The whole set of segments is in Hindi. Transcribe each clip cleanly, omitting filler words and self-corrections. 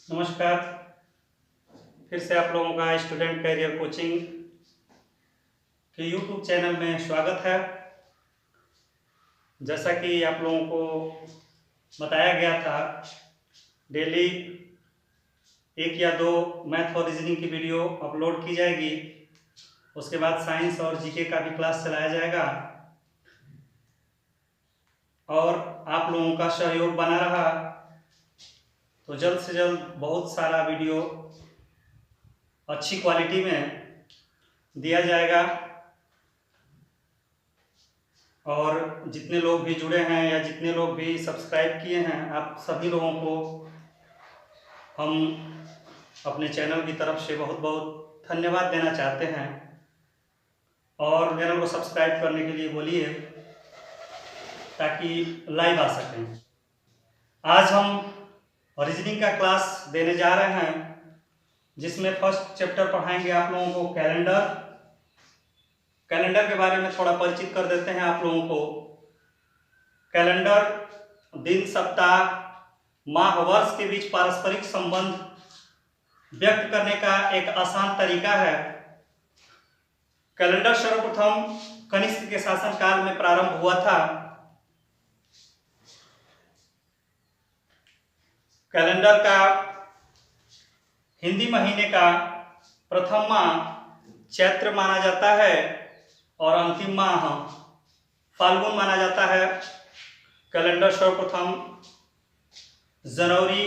नमस्कार। फिर से आप लोगों का स्टूडेंट कैरियर कोचिंग के यूट्यूब चैनल में स्वागत है। जैसा कि आप लोगों को बताया गया था, डेली 1 या 2 मैथ और रीजनिंग की वीडियो अपलोड की जाएगी। उसके बाद साइंस और जीके का भी क्लास चलाया जाएगा और आप लोगों का सहयोग बना रहा तो जल्द से जल्द बहुत सारा वीडियो अच्छी क्वालिटी में दिया जाएगा। और जितने लोग भी जुड़े हैं या जितने लोग भी सब्सक्राइब किए हैं, आप सभी लोगों को हम अपने चैनल की तरफ से बहुत बहुत धन्यवाद देना चाहते हैं। और चैनल को सब्सक्राइब करने के लिए बोलिए ताकि लाइव आ सकें। आज हम रीजनिंग का क्लास देने जा रहे हैं, जिसमें फर्स्ट चैप्टर पढ़ाएंगे आप लोगों को कैलेंडर के बारे में थोड़ा परिचित कर देते हैं आप लोगों को। कैलेंडर दिन, सप्ताह, माह, वर्ष के बीच पारस्परिक संबंध व्यक्त करने का एक आसान तरीका है। कैलेंडर सर्वप्रथम कनिष्क के शासनकाल में प्रारंभ हुआ था। कैलेंडर का हिंदी महीने का प्रथम माह चैत्र माना जाता है और अंतिम माह फाल्गुन माना जाता है। कैलेंडर सर्वप्रथम जनवरी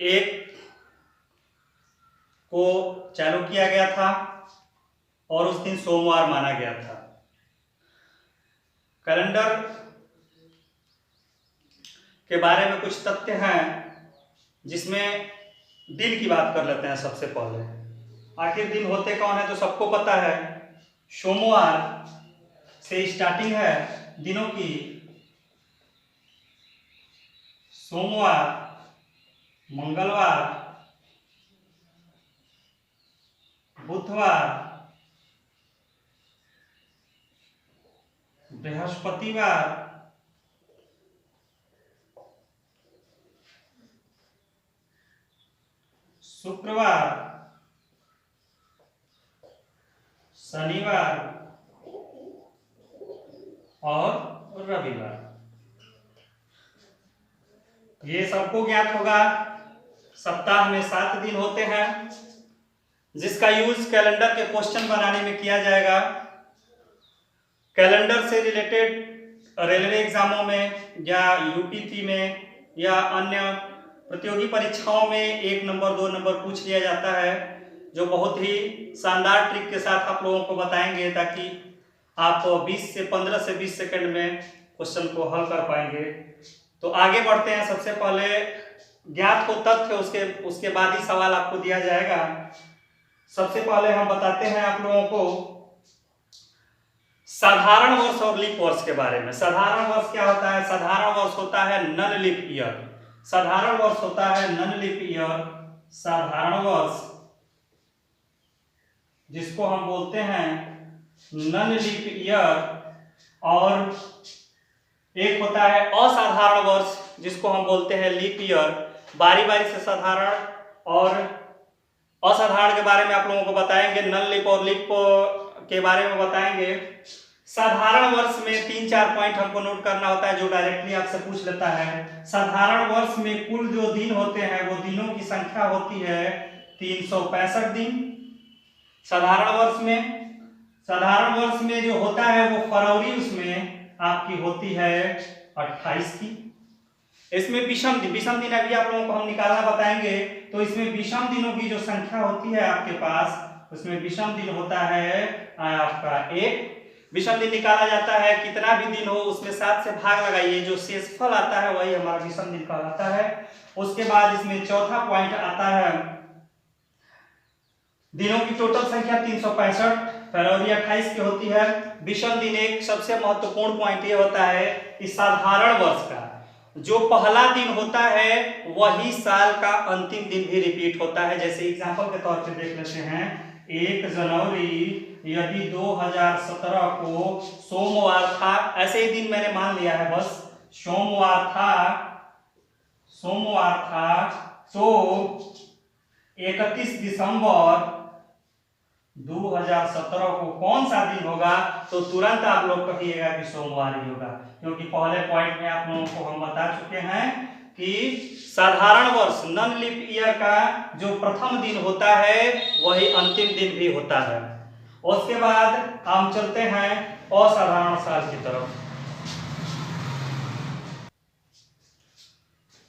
1 को चालू किया गया था और उस दिन सोमवार माना गया था। कैलेंडर के बारे में कुछ तथ्य हैं, जिसमें दिन की बात कर लेते हैं। सबसे पहले आखिर दिन होते कौन है तो सबको पता है। सोमवार से स्टार्टिंग है दिनों की। सोमवार, मंगलवार, बुधवार, बृहस्पतिवार, शुक्रवार, शनिवार और रविवार। ये सबको ज्ञात होगा। सप्ताह में 7 दिन होते हैं, जिसका यूज कैलेंडर के क्वेश्चन बनाने में किया जाएगा। कैलेंडर से रिलेटेड रेलवे एग्जामों में या यूपीपी में या अन्य प्रतियोगी परीक्षाओं में 1 नंबर 2 नंबर पूछ लिया जाता है, जो बहुत ही शानदार ट्रिक के साथ आप लोगों को बताएंगे, ताकि आप 15 से 20 सेकंड में क्वेश्चन को हल कर पाएंगे। तो आगे बढ़ते हैं। सबसे पहले ज्ञात हो तथ्य, उसके बाद ही सवाल आपको दिया जाएगा। सबसे पहले हम बताते हैं आप लोगों को साधारण वर्ष और लीप वर्ष के बारे में। साधारण वर्ष क्या होता है? साधारण वर्ष होता है नन लीप ईयर। साधारण वर्ष होता है नन लीप ईयर। साधारण वर्ष जिसको हम बोलते हैं नन लीप ईयर, और एक होता है असाधारण वर्ष जिसको हम बोलते हैं लीप ईयर। बारी बारी से साधारण और असाधारण के बारे में आप लोगों को बताएंगे। नन लीप और लीप के बारे में बताएंगे। साधारण वर्ष में 3-4 पॉइंट हमको नोट करना होता है, जो डायरेक्टली आपसे पूछ लेता है। साधारण वर्ष में कुल जो दिन होते हैं वो दिनों की संख्या होती है 365 दिन। साधारण वर्ष में जो होता है वो फरवरी उसमें आपकी होती है 28 की। इसमें विषम दिन अभी आप लोगों को हम निकालना बताएंगे। तो इसमें विषम दिनों की जो संख्या होती है आपके पास, उसमें विषम दिन होता है आपका 1। विषम दिन निकाला जाता है, कितना भी दिन हो उसमें 7 से भाग लगाइए, जो शेषफल आता है वही हमारा विषम दिन कहलाता है। उसके बाद इसमें चौथा पॉइंट आता है दिनों की टोटल संख्या 365, फरवरी 28 की होती है। विषम दिन एक सबसे महत्वपूर्ण पॉइंट ये होता है कि साधारण वर्ष का जो पहला दिन होता है वही साल का अंतिम दिन भी रिपीट होता है। जैसे एग्जांपल के तौर पे देख लेते हैं, 1 जनवरी यदि 2017 को सोमवार था, ऐसे ही दिन मैंने मान लिया है, बस सोमवार था, तो 31 दिसंबर 2017 को कौन सा दिन होगा, तो तुरंत आप लोग कहिएगा कि सोमवार ही होगा, क्योंकि पहले पॉइंट में आप लोगों को हम बता चुके हैं कि साधारण वर्ष नॉन लीप ईयर का जो प्रथम दिन होता है वही अंतिम दिन भी होता है। उसके बाद हम चलते हैं असाधारण साल की तरफ।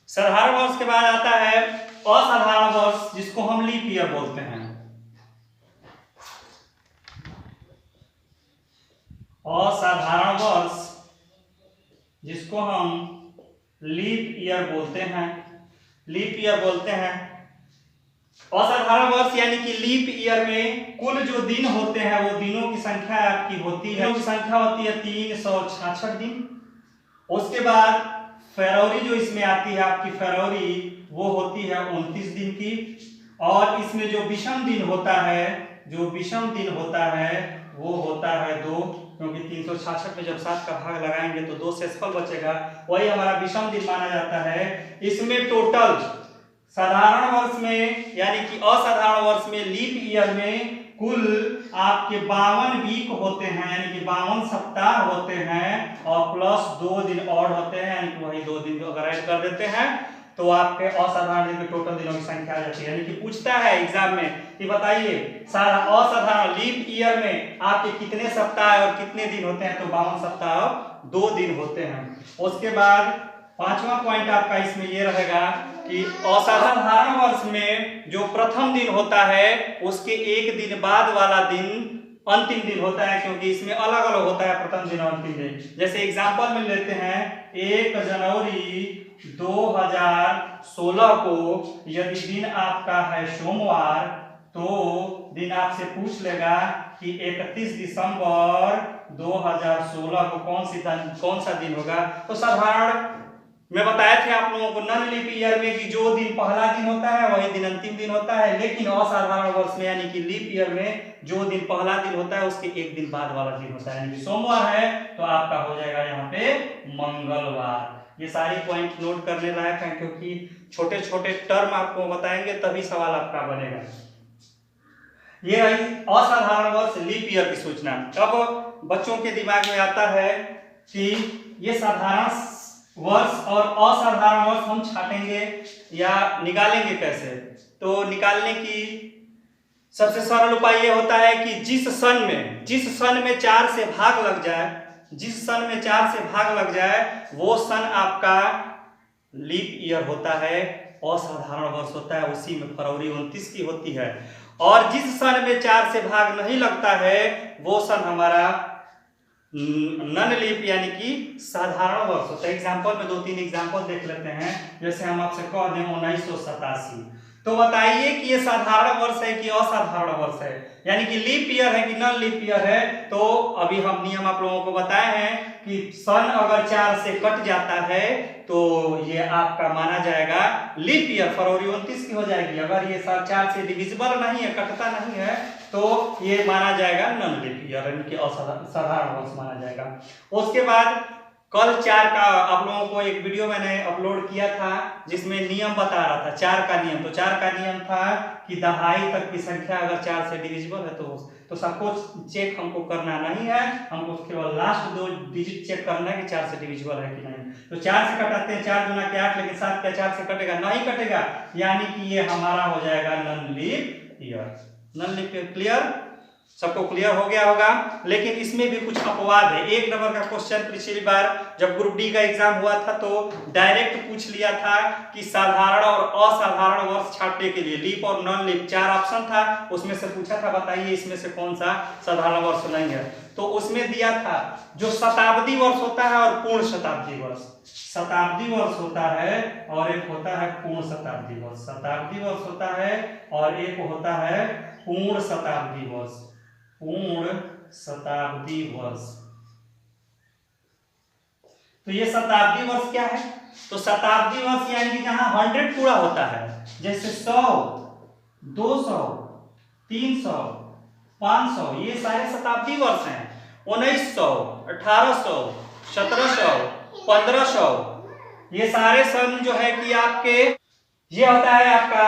साधारण वर्ष के बाद आता है असाधारण वर्ष, जिसको हम लीप ईयर बोलते हैं। असाधारण वर्ष जिसको हम लीप ईयर बोलते हैं, लीप ईयर बोलते हैं। असाधारण वर्ष यानी कि लीप ईयर में कुल जो दिन होते हैं वो दिनों की संख्या आपकी होती है, संख्या होती है 366 दिन। उसके बाद फरवरी जो इसमें आती है आपकी, फरवरी वो होती है 29 दिन की। और इसमें जो विषम दिन होता है, जो विषम दिन होता है वो होता है 2, क्योंकि 366 में जब 7 का भाग लगाएंगे तो 2 शेषफल बचेगा, वही हमारा विषम दिन माना जाता है। इसमें टोटल साधारण वर्ष में यानी कि असाधारण वर्ष में लीप ईयर में कुल आपके 52 वीक होते हैं, यानी कि 52 सप्ताह होते हैं, और प्लस 2 दिन और होते हैं, यानी कि वही 2 दिन अगर ऐड कर देते हैं तो आपके असाधारण दिन के टोटल दिनों की संख्या आ जाती है। यानी कि पूछता है एग्जाम में कि बताइए असाधारण लीप ईयर में आपके कितने सप्ताह और कितने दिन होते हैं, तो 52 सप्ताह और 2 दिन होते हैं। उसके बाद 5वां पॉइंट आपका इसमें ये रहेगा कि असाधारण वर्ष में जो प्रथम दिन होता है उसके एक दिन बाद वाला दिन अंतिम दिन होता है, क्योंकि इसमें अलग अलग होता है प्रथम दिन और अंतिम दिन। जैसे एग्जांपल में लेते हैं 1 जनवरी 2016 को यदि दिन आपका है सोमवार, तो दिन आपसे पूछ लेगा कि 31 दिसंबर 2016 को कौन सा दिन होगा। तो साधारण मैं बताया थे आप लोगों को नॉन लीप ईयर में कि जो दिन पहला दिन होता है वही दिन अंतिम दिन होता है, लेकिन असाधारण वर्ष में यानी कि लीप ईयर में जो दिन पहला दिन होता है उसके एक दिन बाद वाला दिन होता है। यानी कि सोमवार है तो आपका हो जाएगा यहाँ पे मंगलवार। ये सारी पॉइंट नोट करने लायक है, क्योंकि छोटे छोटे टर्म आपको बताएंगे तभी सवाल आपका बनेगा। ये रही असाधारण वर्ष लीप ईयर की सूचना। अब बच्चों के दिमाग में आता है कि ये साधारण वर्ष और असाधारण वर्ष हम छाटेंगे या निकालेंगे कैसे। तो निकालने की सबसे सरल उपाय ये होता है कि जिस सन में 4 से भाग लग जाए, जिस सन में 4 से भाग लग जाए वो सन आपका लीप ईयर होता है, असाधारण वर्ष होता है। उसी में फरवरी 29 की होती है। और जिस सन में 4 से भाग नहीं लगता है वो सन हमारा नॉन लीप यानी कि साधारण वर्ष होता है। एग्जाम्पल में 2-3 एग्जाम्पल देख लेते हैं। जैसे हम आपसे कह दें 1987, तो बताइए कि ये साधारण वर्ष है कि असाधारण वर्ष है, यानी कि लीप ईयर है कि नॉन लीप ईयर है। तो अभी हम नियम आप लोगों को बताए हैं कि सन अगर 4 से कट जाता है तो ये आपका माना जाएगा लीप ईयर, फरवरी 29 की हो जाएगी। अगर ये 4 से डिविजिबल नहीं है, कटता नहीं है, तो ये माना जाएगा नॉन लीप ईयर यानी कि असाधारण वर्ष माना जाएगा। उसके बाद कल 4 का आप लोगों को एक वीडियो मैंने अपलोड किया था जिसमें नियम बता रहा था 4 का नियम। तो 4 का नियम था कि दहाई तक की संख्या अगर 4 से डिविजिबल है तो सबको चेक हमको करना नहीं है, हमको केवल लास्ट 2 डिजिट चेक करना है कि 4 से डिविजिबल है कि नहीं। तो 4 से कटाते हैं, 4 गुना के 8, लेकिन 7 का 4 से कटेगा नहीं, कटेगा, यानी कि ये हमारा हो जाएगा non leap year. Non leap year clear, सबको क्लियर हो गया होगा। लेकिन इसमें भी कुछ अपवाद है। 1 नंबर का क्वेश्चन पिछली बार जब ग्रुप डी का एग्जाम हुआ था तो डायरेक्ट पूछ लिया था कि साधारण और असाधारण वर्ष छांटने के लिए लीप और नॉन लीप 4 ऑप्शन था, उसमें से पूछा था बताइए इसमें से कौन सा साधारण वर्ष नहीं है। तो उसमें दिया था जो शताब्दी वर्ष होता है और पूर्ण शताब्दी वर्ष। शताब्दी वर्ष होता है और एक होता है पूर्ण शताब्दी वर्ष। शताब्दी वर्ष होता है और एक होता है पूर्ण शताब्दी वर्ष। पूर्ण शताब्दी वर्ष। तो ये शताब्दी वर्ष क्या है? तो शताब्दी वर्ष यानी कि जहां 100 पूरा होता है, जैसे 100, 200, 300, 500, ये सारे शताब्दी वर्ष हैं। 1900, 1800, 1700, 1500, ये सारे सन जो है कि आपके ये होता है आपका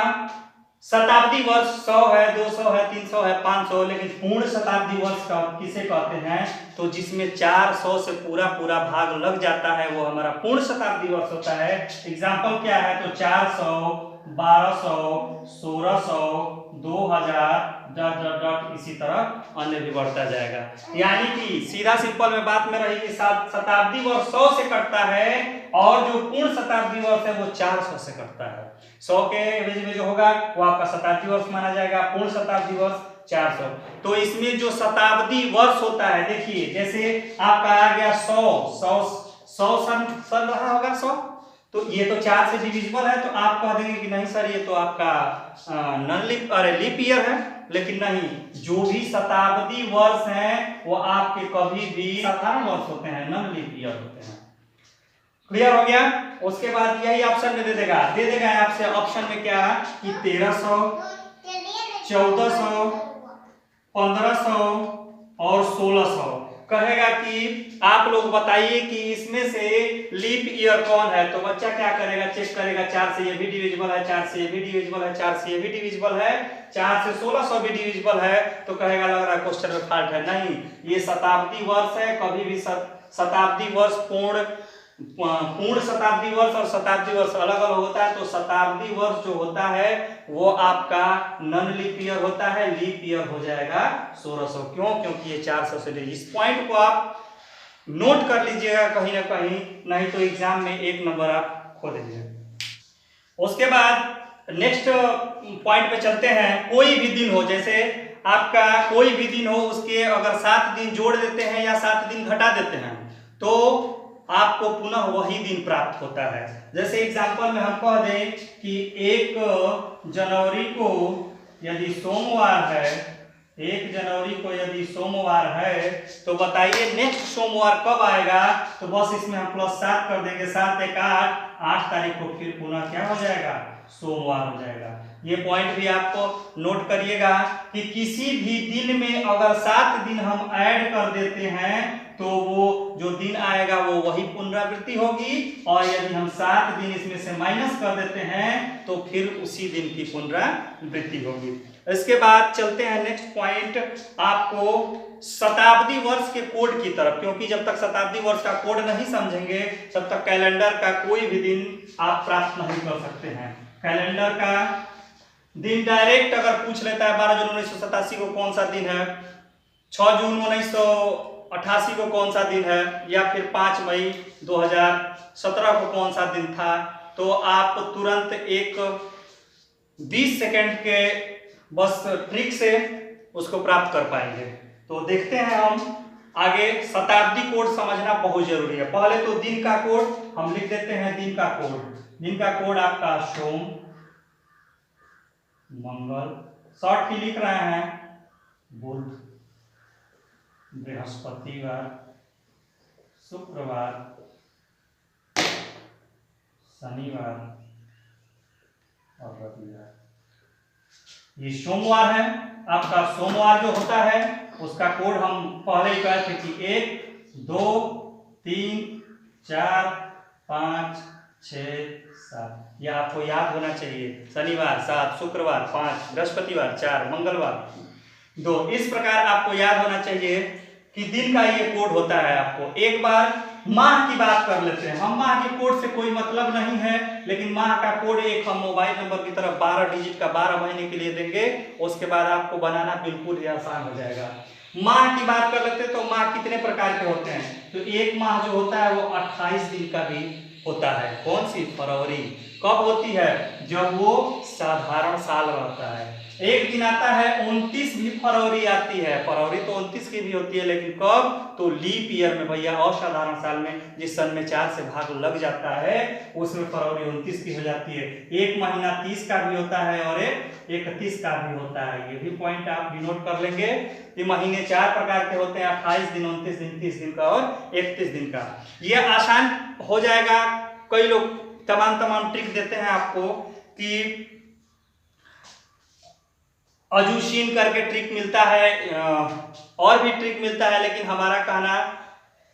शताब्दी वर्ष 100 है, 200 है, 300 है, 500, लेकिन पूर्ण शताब्दी वर्ष का किसे कहते हैं? तो जिसमें 400 से पूरा पूरा भाग लग जाता है वो हमारा पूर्ण शताब्दी वर्ष होता है। एग्जाम्पल क्या है? तो 400, 1200, 1600, 2000 डॉट डॉट डॉट इसी तरह अन्य भी बढ़ता जाएगा। यानी कि सीधा सिंपल में बात में रही कि शताब्दी वर्ष 100 से कटता है और जो पूर्ण शताब्दी वर्ष है वो 400 से कटता है। 100 के एवरेज में जो होगा वो आपका शताब्दी वर्ष माना जाएगा, पूर्ण शताब्दी वर्ष 400। तो इसमें जो शताब्दी वर्ष होता है, देखिए जैसे आपका आ गया 100 सन रहा होगा 100, तो ये तो 4 से डिविजिबल है, तो आप कह देंगे कि नहीं सर ये तो आपका लीप ईयर है, लेकिन नहीं, जो भी शताब्दी वर्ष हैं वो आपके कभी भी साधारण वर्ष होते हैं, नॉन लीप ईयर होते हैं। क्लियर हो गया? उसके बाद यही ऑप्शन में दे देगा आपसे ऑप्शन में क्या कि 1300, 1400, 1500 और 1600 कहेगा कि आप लोग बताइए कि इसमें से लीप ईयर कौन है। तो बच्चा क्या करेगा? चेक करेगा 4 से ये भी डिविजिबल है, 4 से ये भी डिविजिबल है, 4 से ये भी डिविजिबल है, 4 से 1600 भी डिविजिबल है, तो कहेगा लग रहा है क्वेश्चन में फॉल्ट है। नहीं, ये शताब्दी वर्ष है, कभी भी शताब्दी वर्ष पूर्ण शताब्दी वर्ष और शताब्दी वर्ष अलग अलग होता है। तो शताब्दी वर्ष जो होता है वो आपका नॉन लीप ईयर होता है, लीप ईयर हो जाएगा 1600। क्यों? क्योंकि ये 400 से इस पॉइंट को आप नोट कर लीजिएगा कहीं ना कहीं, नहीं तो एग्जाम में 1 नंबर आप खो दीजिएगा। उसके बाद नेक्स्ट पॉइंट पे चलते हैं। कोई भी दिन हो, जैसे आपका कोई भी दिन हो, उसके अगर 7 दिन जोड़ देते हैं या 7 दिन घटा देते हैं तो आपको पुनः वही दिन प्राप्त होता है। जैसे एग्जांपल में हम कह दें कि 1 जनवरी को यदि सोमवार है, 1 जनवरी को यदि सोमवार है, तो बताइए नेक्स्ट सोमवार कब आएगा? तो बस इसमें हम +7 कर देंगे, 7 1 8 तारीख को फिर पुनः क्या हो जाएगा? सोमवार हो जाएगा। ये पॉइंट भी आपको नोट करिएगा कि किसी भी दिन में अगर 7 दिन हम ऐड कर देते हैं तो वो जो दिन आएगा वो वही पुनरावृत्ति होगी, और यदि हम 7 दिन इसमें से माइनस कर देते हैं तो फिर उसी दिन की पुनरावृत्ति होगी। इसके बाद चलते हैं नेक्स्ट पॉइंट, आपको शताब्दी वर्ष के कोड की तरफ, क्योंकि जब तक शताब्दी वर्ष का कोड नहीं समझेंगे तब तक कैलेंडर का कोई भी दिन आप प्राप्त नहीं कर सकते हैं। कैलेंडर का दिन डायरेक्ट अगर पूछ लेता है 12 जून 1987 को कौन सा दिन है, 6 जून 1988 को कौन सा दिन है, या फिर 5 मई 2017 को कौन सा दिन था, तो आप तुरंत एक 20 सेकंड के बस ट्रिक से उसको प्राप्त कर पाएंगे। तो देखते हैं हम आगे। शताब्दी कोड समझना बहुत जरूरी है। पहले तो दिन का कोड हम लिख देते हैं। दिन का कोड आपका सोम, मंगल, शॉर्ट की लिख रहे हैं, बुध, बृहस्पतिवार, शुक्रवार, शनिवार और रविवार। ये सोमवार है आपका। सोमवार जो होता है उसका कोड हम पहले ही कहे थे कि 1 2 3 4 5 6 7, यह आपको याद होना चाहिए। शनिवार 7, शुक्रवार 5, बृहस्पतिवार 4, मंगलवार 2। इस प्रकार आपको याद होना चाहिए कि दिन का ये कोड होता है। आपको एक बार माह की बात कर लेते हैं। हम माह के कोड से कोई मतलब नहीं है, लेकिन माह का कोड एक हम मोबाइल नंबर की तरफ 12 डिजिट का 12 महीने के लिए देंगे, उसके बाद आपको बनाना बिल्कुल ही आसान हो जाएगा। माह की बात कर लेते हैं तो माह कितने प्रकार के होते हैं? तो एक माह जो होता है वो 28 दिन का भी होता है। कौन सी? फरवरी। कब होती है? जब वो साधारण साल रहता है। एक दिन आता है 29 भी फरवरी आती है। फरवरी तो 29 की भी होती है, लेकिन कब? तो लीप ईयर में भैया, असाधारण साल में, जिस सन में 4 से भाग लग जाता है उसमें फरवरी 29 की हो जाती है। एक महीना 30 का भी होता है और एक 31 का भी होता है। ये भी पॉइंट आप भी नोट कर लेंगे कि महीने 4 प्रकार के होते हैं, 28 दिन, 29 दिन, 30 दिन का और 31 दिन का। ये आसान हो जाएगा। कई लोग तमाम ट्रिक देते हैं आपको कि अजूशीन करके ट्रिक मिलता है, और भी ट्रिक मिलता है, लेकिन हमारा कहना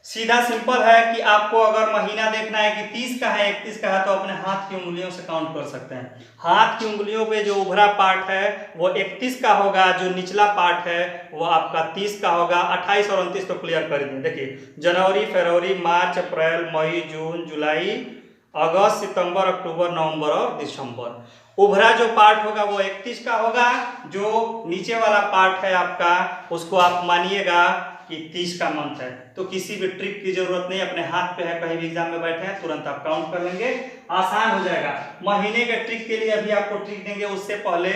सीधा सिंपल है कि आपको अगर महीना देखना है कि 30 का है 31 का है तो अपने हाथ की उंगलियों से काउंट कर सकते हैं। हाथ की उंगलियों पे जो उभरा पार्ट है वो 31 का होगा, जो निचला पार्ट है वो आपका 30 का होगा। 28 और 29 तो क्लियर कर दें। देखिए जनवरी, फरवरी, मार्च, अप्रैल, मई, जून, जुलाई, अगस्त, सितंबर, अक्टूबर, नवंबर और दिसंबर। उभरा जो पार्ट होगा वो 31 का होगा। जो नीचे वाला पार्ट है आपका उसको आप मानिएगा कि 30 का मंथ है। तो किसी भी ट्रिक की जरूरत नहीं, अपने हाथ पे है, कहीं भी एग्जाम में बैठे हैं तुरंत आप काउंट कर लेंगे, आसान हो जाएगा। महीने के ट्रिक के लिए अभी आपको ट्रिक देंगे, उससे पहले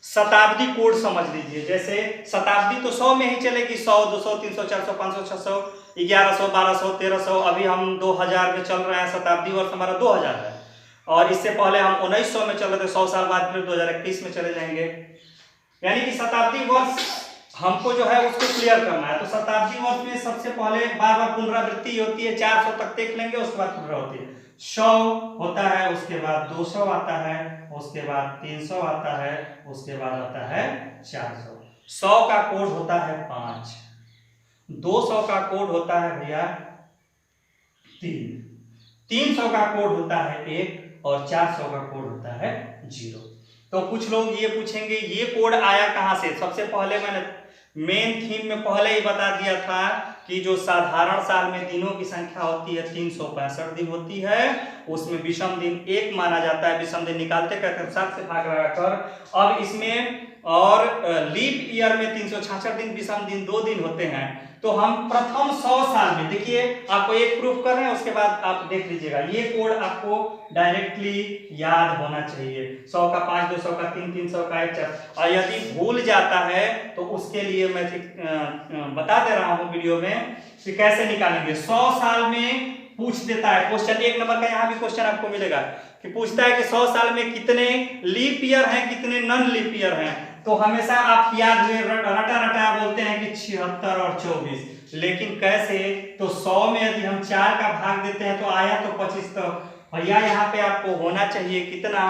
शताब्दी कोड समझ लीजिए। जैसे शताब्दी तो 100 में ही चलेगी, 100, 200, 300, 400, 500, 600, 1100, 1200, 1300। अभी हम 2000 में चल रहे हैं, शताब्दी वर्ष हमारा 2000 है। और इससे पहले हम 1900 में चल रहे थे, 100 साल बाद फिर 2021 में चले जाएंगे। यानी कि शताब्दी वर्ष हमको जो है उसको क्लियर करना है। तो शताब्दी वर्ष में सबसे पहले बार बार पुनरावृत्ति होती है, 400 तक देख लेंगे, उसके बाद पुनरावृत्ति होती है। 100 होता है, उसके बाद 200 आता है, उसके बाद 300 आता है, उसके बाद आता है 400। 100 का कोड होता है 5, 200 का कोड होता है भैया 3, 300 का कोड होता है 1 और 400 का कोड होता है 0। तो कुछ लोग ये पूछेंगे ये कोड आया कहां से। सबसे पहले मैंने मेन थीम में पहले ही बता दिया था कि जो साधारण साल में दिनों की संख्या होती है 365 दिन होती है, उसमें विषम दिन 1 माना जाता है। विषम दिन निकालते कहते 7 से भाग लगाकर। अब इसमें और लीप ईयर में 366 दिन, विषम दिन 2 दिन होते हैं। तो हम प्रथम 100 साल में, देखिए आपको एक प्रूफ कर रहे हैं, उसके बाद आप देख लीजिएगा। ये कोड आपको डायरेक्टली याद होना चाहिए। 100 का 5, 200 का 3, 300 का 1, 4। और यदि भूल जाता है तो उसके लिए मैं बता दे रहा हूं वीडियो में कि कैसे निकालेंगे। 100 साल में पूछ देता है क्वेश्चन, 1 नंबर का यहाँ भी क्वेश्चन आपको मिलेगा कि पूछता है कि 100 साल में कितने लीप ईयर हैं, कितने नॉन लीप ईयर हैं। तो हमेशा आप याद हुए रटा रटा बोलते हैं कि 76 और 24, लेकिन कैसे। तो 100 में यदि हम 4 का भाग देते हैं तो आया तो 25। तो भैया यहाँ पे आपको होना चाहिए कितना,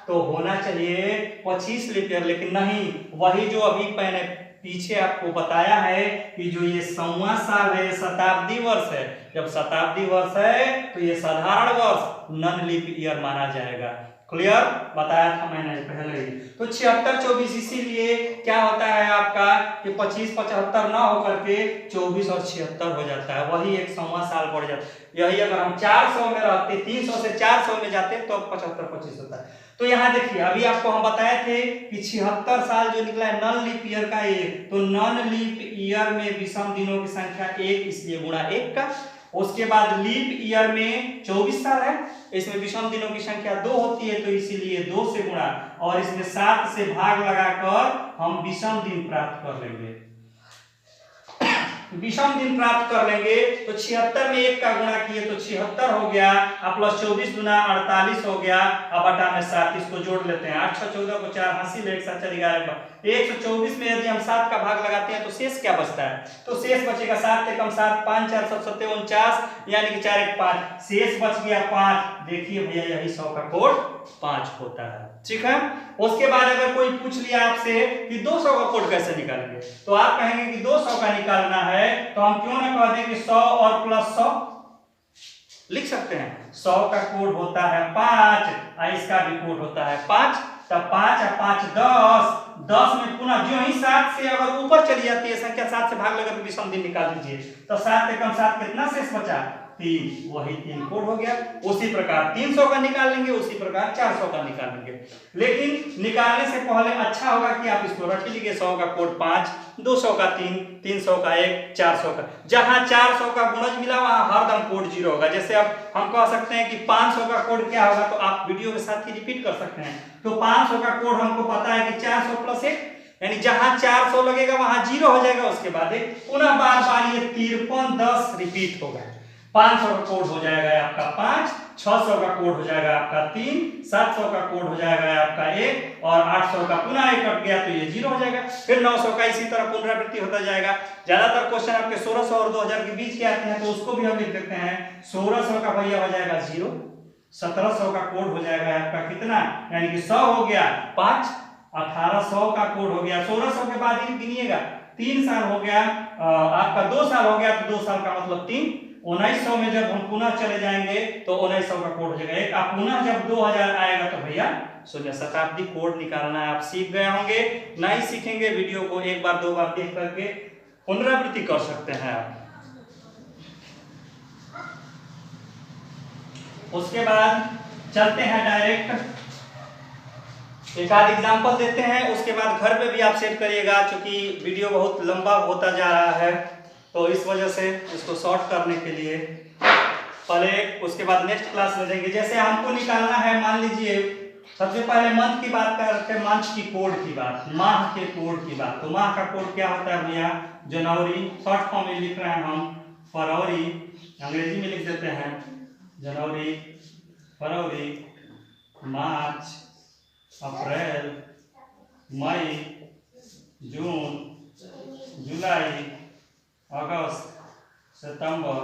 तो होना चाहिए 25 लीप ईयर, लेकिन नहीं, वही जो अभी मैंने पीछे आपको बताया है कि जो ये 100वां साल है, शताब्दी वर्ष है। जब शताब्दी वर्ष है तो ये साधारण वर्ष नॉन लीप ईयर माना जाएगा। क्लियर बताया था मैंने पहले ही। तो 76, 24 इसीलिए क्या होता है आपका कि 25, 75 ना होकर के 24 और 76 हो जाता है, वही एक 100वां साल बढ़ जाता है। यही अगर हम 400 में रहते, 300 से 400 में जाते तो 75, 25 होता है। तो यहाँ देखिए अभी आपको हम बताए थे कि 76 साल जो निकला है नॉन लीप ईयर का 1, तो नॉन लीप ईयर में विषम दिनों की संख्या 1, इसलिए गुणा 1 का। उसके बाद लीप ईयर में 24 साल है, इसमें विषम दिनों की संख्या 2 होती है, तो इसीलिए 2 से गुणा, और इसमें 7 से भाग लगाकर हम विषम दिन प्राप्त कर लेंगे। विषम दिन प्राप्त कर लेंगे तो 76 में 1 का गुणा किए तो 76 हो गया, अब प्लस 24 गुना 48 हो गया। अब बटा में 7, इसको जोड़ लेते हैं। 8 6 14 को 4 हासिल, 1 7 4 11 124 में यदि हम 7 का भाग लगाते हैं तो शेष क्या बचता है, तो शेष बचेगा 7 से कम 7, 5 4 7 7 49, यानी कि 4 1 5, शेष बच गया 5। देखिए भैया यही 100 का कोड 5 होता है। ठीक है। उसके बाद अगर कोई पूछ लिया आपसे कि 200 का कोड कैसे निकालेंगे, तो आप कहेंगे कि 200 का निकालना है, तो हम क्यों ना कह दें कि 100 और प्लस 100 लिख सकते हैं। 100 का कोड होता है 5 और इसका भी कोड होता है 5। तब 5 और 5 10, 10 में पुनः जो ही 7 से अगर ऊपर चली जाती है संख्या, 7 से भाग लगा तो विषम दिन निकाल दीजिए। तो 7 से कम 7 कितना शेष बचा, 3, वही 3 कोड हो गया। उसी प्रकार 300 का निकाल लेंगे, उसी प्रकार 400 का निकाल लेंगे। लेकिन निकालने से पहले अच्छा होगा कि आप इसको रख लीजिए। 100 का कोड 5, 200 का 3, 300 का 1, 400 का। जहां 400 का गुणज मिला वहां हरदम कोड 0 होगा। जैसे अब हम कह सकते हैं कि 500 का कोड क्या होगा, तो आप वीडियो के साथ ही रिपीट कर सकते हैं। तो 500 का कोड हमको पता है कि 400 प्लस 1, यानी जहां 400 लगेगा वहां 0 हो जाएगा, उसके बाद एक पुनः बार बार ये 53 10 रिपीट होगा। 500 का कोड हो जाएगा आपका 5, 600 का कोड हो जाएगा आपका 3, 700 का कोड हो जाएगा आपका 1, और 800 का पुनः 1 कट गया तो ये 0 हो जाएगा। फिर 900 का इसी तरह पुनरावृत्ति होता जाएगा। ज्यादातर क्वेश्चन आपके 1600 और 2000 के बीच के आते हैं, तो उसको भी हम लिख देते हैं। 1600 का भैया हो जाएगा 0, 1700 का कोड हो जाएगा आपका कितना, यानी कि 100 हो गया 5, 1800 का कोड हो गया। 1600 के बाद ही गिनिएगा, 3 साल हो गया आपका, 2 साल हो गया तो 2 साल का मतलब 3, 1900 में जब हम पुनः चले जाएंगे तो 1900 का कोड हो जाएगा एक। आप पुनः जब 2000 आएगा तो भैया शून्य। शताब्दी कोड निकालना है। आप सीख गए होंगे, नहीं सीखेंगे वीडियो को एक बार दो बार देख करके पुनरावृत्ति कर सकते हैं आप। उसके बाद चलते हैं डायरेक्ट एक आध एग्जाम्पल देते हैं, उसके बाद घर पे भी आप सेट करिएगा, क्योंकि वीडियो बहुत लंबा होता जा रहा है तो इस वजह से इसको शॉर्ट करने के लिए पहले, उसके बाद नेक्स्ट क्लास में देंगे। जैसे हमको निकालना है, मान लीजिए सबसे पहले मंथ की बात करते हैं, मंथ की कोड की बात, माह के कोड की बात। तो माह का कोड क्या होता है भैया? जनवरी, शॉर्ट फॉर्म में लिख रहे हैं हम, फरवरी, अंग्रेजी में लिख देते हैं जनवरी, फरवरी, मार्च, अप्रैल, मई, जून, जुलाई, अगस्त, सितंबर,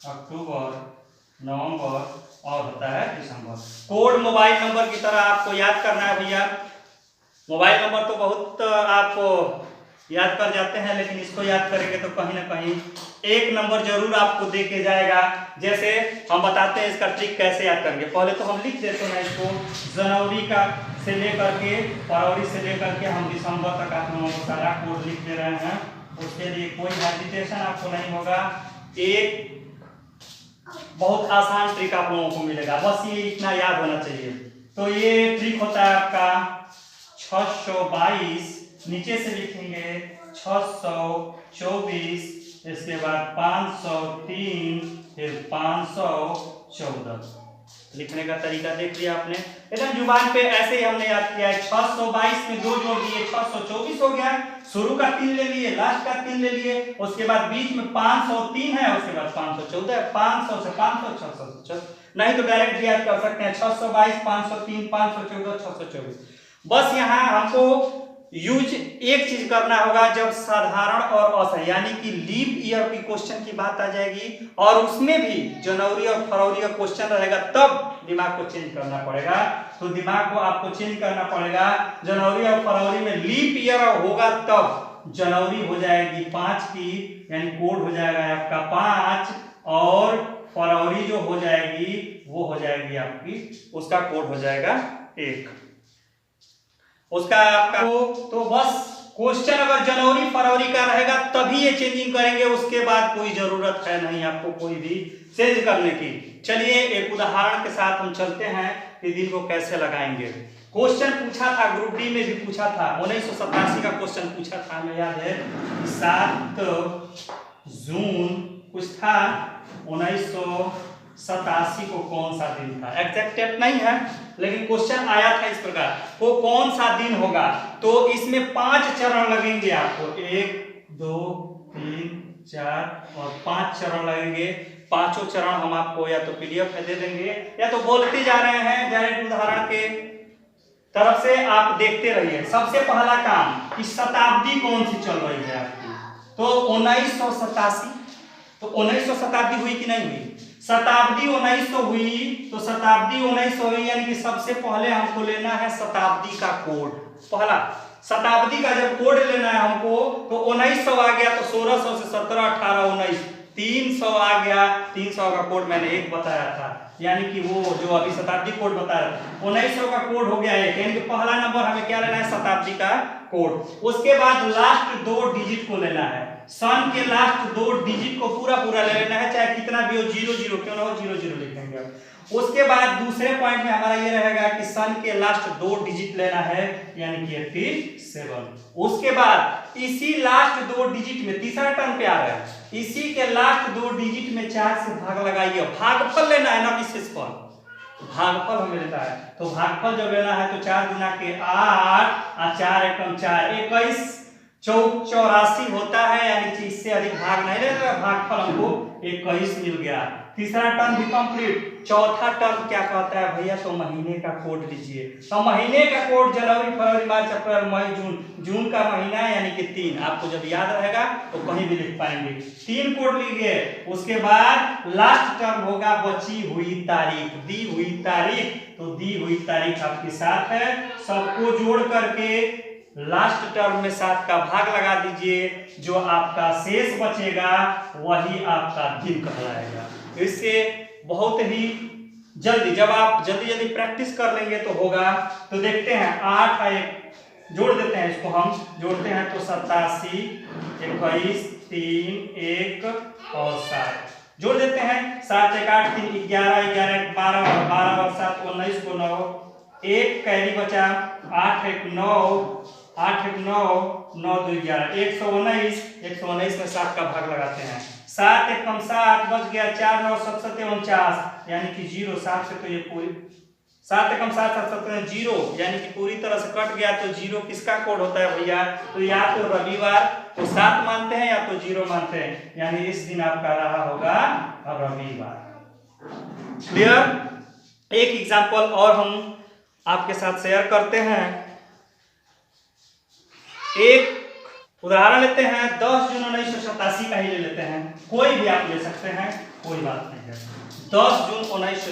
अक्टूबर, नवंबर और होता है दिसंबर। कोड मोबाइल नंबर की तरह आपको याद करना है भैया। मोबाइल नंबर तो बहुत आप याद कर जाते हैं, लेकिन इसको याद करेंगे तो कहीं ना कहीं एक नंबर जरूर आपको दे के जाएगा। जैसे हम बताते हैं इसका ट्रिक कैसे याद करेंगे। पहले तो हम लिख देते हैं इसको, जनवरी का से लेकर के, फरवरी से लेकर के हम दिसंबर तक आप लोगों को सारा कोड लिख दे रहे हैं। उसके लिए कोई हेजिटेशन आपको नहीं होगा। एक बहुत आसान ट्रिक आप लोगों को मिलेगा, बस ये इतना याद होना चाहिए। तो ये ट्रिक होता है आपका 622, नीचे से लिखेंगे 624, इसके बाद 503, फिर 514। लिखने का तरीका देख लिया आपने, एकदम जुबान पे ऐसे ही हमने याद किया है। 622 में 2 जोड़ दिए 624 हो गया। शुरू का 3 ले लिए, लास्ट का 3 ले लिए, उसके बाद बीच में 503 है, उसके बाद 514, 500 से 500, 600 से 600। नहीं तो डायरेक्ट याद कर सकते हैं 622, 503, 514, 624। बस यहाँ हमको यूज एक चीज करना होगा, जब साधारण और असह यानी कि लीप ईयर की क्वेश्चन की बात आ जाएगी और उसमें भी जनवरी और फरवरी का क्वेश्चन रहेगा, तब दिमाग को चेंज करना पड़ेगा। तो दिमाग को आपको चेंज करना पड़ेगा। जनवरी और फरवरी में लीप ईयर होगा तब जनवरी हो जाएगी 5 की, यानी कोड हो जाएगा आपका 5, और फरवरी जो हो जाएगी वो हो जाएगी आपकी, उसका कोड हो जाएगा 1। उसका आपका तो बस क्वेश्चन अगर जनवरी फरवरी का रहेगा तभी ये चेंजिंग करेंगे, उसके बाद कोई जरूरत है नहीं आपको कोई भी चेंज करने की। चलिए एक उदाहरण के साथ हम चलते हैं कि दिन को कैसे लगाएंगे। क्वेश्चन पूछा था, ग्रुप डी में भी पूछा था, 1987 का क्वेश्चन पूछा था, हमें याद है 7 जून कुछ था 1987 को कौन सा दिन था, एग्जैक्ट डेट नहीं है लेकिन क्वेश्चन आया था इस प्रकार, वो कौन सा दिन होगा। तो इसमें 5 चरण लगेंगे आपको, 1 2 3 4 और 5 चरण लगेंगे। पांचों चरण हम आपको या तो पीडीएफ में दे देंगे या तो बोलते जा रहे हैं डायरेक्ट उदाहरण के तरफ से, आप देखते रहिए। सबसे पहला काम कि शताब्दी कौन सी चल रही है आपकी, तो 1987। तो 1900 शताब्दी हुई कि नहीं हुई? शताब्दी 1900 हुई, तो शताब्दी 1900 हुई, यानी कि सबसे पहले हमको लेना है शताब्दी का कोड। पहला शताब्दी का जब कोड लेना है हमको, तो 1900 आ गया, तो 1600 से 17 18 19 300 आ गया। 300 का कोड मैंने 1 बताया था, यानी कि वो जो अभी शताब्दी कोड बताया 1900 का कोड हो गया 1, यानी कि पहला नंबर हमें क्या लेना है? शताब्दी का कोड। उसके बाद लास्ट 2 डिजिट को लेना है, सन के लास्ट 2 डिजिट को पूरा ले लेना है, चाहे कितना भी हो, 00 क्यों ना हो, 00 लिख देंगे। उसके बाद दूसरे पॉइंट में हमारा ये रहेगा कि सन के लास्ट 2 डिजिट लेना है, यानी कि 87। उसके बाद इसी लास्ट 2 डिजिट में तीसरा टर्म पे आ रहा है, इसी के लास्ट 2 डिजिट में 4 से भाग लगाइए, भागफल लेना है ना, विशेषफल भागफल हमें लेता है। तो भागफल जब लेना है तो 4 गुना के 8 और 4 एकम 4 21 84 होता है, यानी कि इससे अधिक भाग नहीं लेना, भागफल हमको 21 मिल गया। तीसरा टर्म भी कंप्लीट। चौथा टर्म क्या कहता है भैया? तो महीने का कोड लीजिए। तो महीने का कोड जनवरी फरवरी मार्च अप्रैल मई जून, जून का महीना है यानी कि 3। आपको जब याद रहेगा तो कहीं भी लिख पाएंगे। 3 कोड लीजिए। उसके बाद लास्ट टर्म होगा बची हुई तारीख, दी हुई तारीख। तो दी हुई तारीख आपके साथ है, सबको जोड़ करके लास्ट टर्म में 7 का भाग लगा दीजिए, जो आपका शेष बचेगा वही आपका दिन कहलाएगा। इससे बहुत ही जल्दी, जब आप जल्दी प्रैक्टिस कर लेंगे तो होगा। तो देखते हैं 8 और 1 जोड़ देते हैं, इसको हम जोड़ते हैं तो 87, 21, 3, 1 और 7 जोड़ देते हैं। 7 1 8 3 11 11 12 12 और 7 19 को 9, 1 कैरी बचा, 8 1 9 8 1 9 9 2 11 119 119 में 7 का भाग लगाते हैं। 7 1 कम 7 बच गया, 4 9 7 7 49 यानी कि 0। 7 से तो ये पूरी 7 1 कम 7 7 7 0 यानी कि पूरी तरह से कट गया। तो 0 किसका कोड होता है भैया? तो या तो रविवार को 7 मानते हैं या तो 0 मानते हैं, यानी इस दिन आपका रहा होगा रविवार। क्लियर? एक एग्जांपल और हम आपके साथ शेयर करते हैं। एक उदाहरण लेते हैं, 10 जून 1987 का ही ले लेते हैं, कोई भी आप ले सकते हैं, कोई बात नहीं है। 10 जून 1987